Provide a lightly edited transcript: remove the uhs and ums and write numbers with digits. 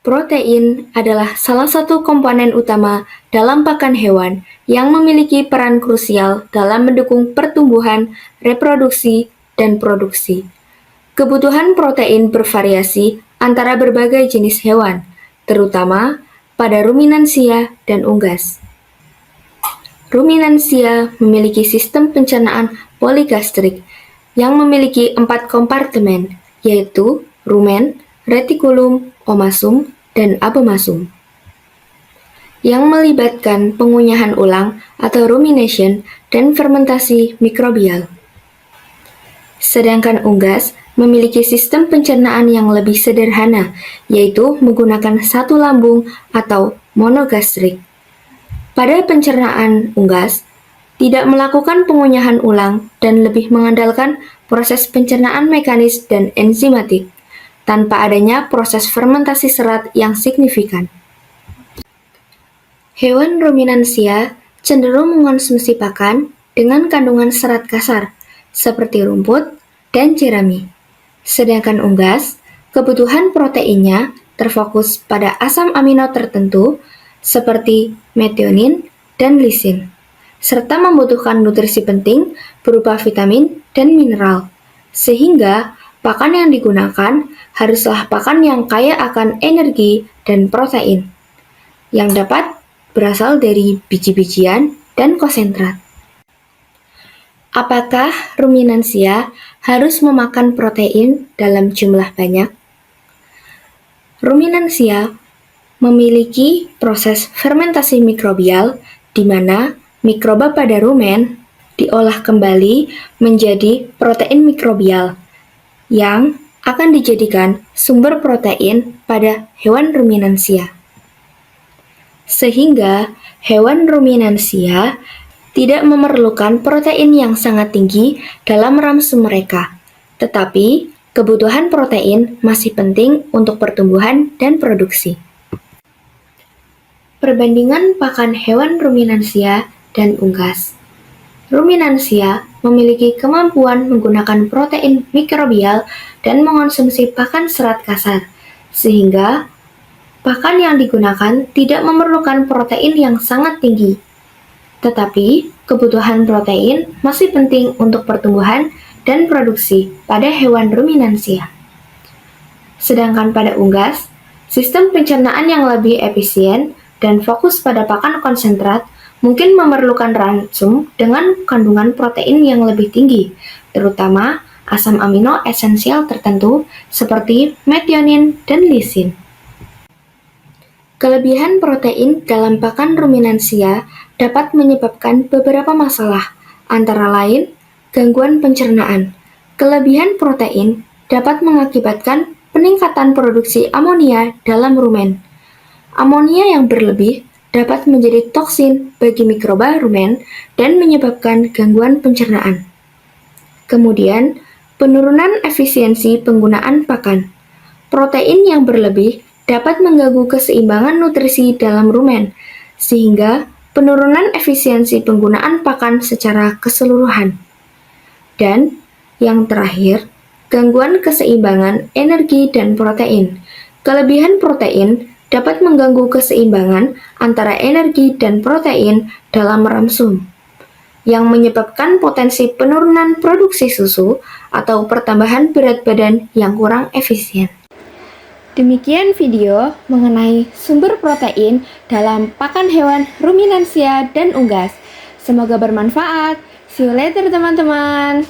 Protein adalah salah satu komponen utama dalam pakan hewan yang memiliki peran krusial dalam mendukung pertumbuhan, reproduksi, dan produksi. Kebutuhan protein bervariasi antara berbagai jenis hewan, terutama pada ruminansia dan unggas. Ruminansia memiliki sistem pencernaan poligastrik yang memiliki 4 kompartemen, yaitu rumen, retikulum, omasum, dan abomasum, yang melibatkan pengunyahan ulang atau rumination dan fermentasi mikrobial. Sedangkan unggas memiliki sistem pencernaan yang lebih sederhana, yaitu menggunakan satu lambung atau monogastrik. Pada pencernaan unggas, tidak melakukan pengunyahan ulang dan lebih mengandalkan proses pencernaan mekanis dan enzimatik, tanpa adanya proses fermentasi serat yang signifikan. Hewan ruminansia cenderung mengonsumsi pakan dengan kandungan serat kasar, seperti rumput dan jerami. Sedangkan unggas, kebutuhan proteinnya terfokus pada asam amino tertentu, seperti metionin dan lisin, serta membutuhkan nutrisi penting berupa vitamin dan mineral, sehingga pakan yang digunakan haruslah pakan yang kaya akan energi dan protein, yang dapat berasal dari biji-bijian dan konsentrat. Apakah ruminansia harus memakan protein dalam jumlah banyak? Ruminansia memiliki proses fermentasi mikrobial di mana mikroba pada rumen diolah kembali menjadi protein mikrobial yang akan dijadikan sumber protein pada hewan ruminansia. Sehingga hewan ruminansia tidak memerlukan protein yang sangat tinggi dalam ramsum mereka, tetapi kebutuhan protein masih penting untuk pertumbuhan dan produksi. Perbandingan pakan hewan ruminansia dan unggas. Ruminansia memiliki kemampuan menggunakan protein mikrobial dan mengonsumsi pakan serat kasar, sehingga pakan yang digunakan tidak memerlukan protein yang sangat tinggi. Tetapi, kebutuhan protein masih penting untuk pertumbuhan dan produksi pada hewan ruminansia. Sedangkan pada unggas, sistem pencernaan yang lebih efisien dan fokus pada pakan konsentrat mungkin memerlukan ransum dengan kandungan protein yang lebih tinggi, terutama asam amino esensial tertentu seperti metionin dan lisin. Kelebihan protein dalam pakan ruminansia dapat menyebabkan beberapa masalah, antara lain gangguan pencernaan. Kelebihan protein dapat mengakibatkan peningkatan produksi amonia dalam rumen. Amonia yang berlebih dapat menjadi toksin bagi mikroba rumen dan menyebabkan gangguan pencernaan. Kemudian, penurunan efisiensi penggunaan pakan. Protein yang berlebih dapat mengganggu keseimbangan nutrisi dalam rumen, sehingga penurunan efisiensi penggunaan pakan secara keseluruhan. Dan yang terakhir, gangguan keseimbangan energi dan protein. Kelebihan protein dapat mengganggu keseimbangan antara energi dan protein dalam ramsum, yang menyebabkan potensi penurunan produksi susu atau pertambahan berat badan yang kurang efisien. Demikian video mengenai sumber protein dalam pakan hewan ruminansia dan unggas. Semoga bermanfaat. See you later teman-teman.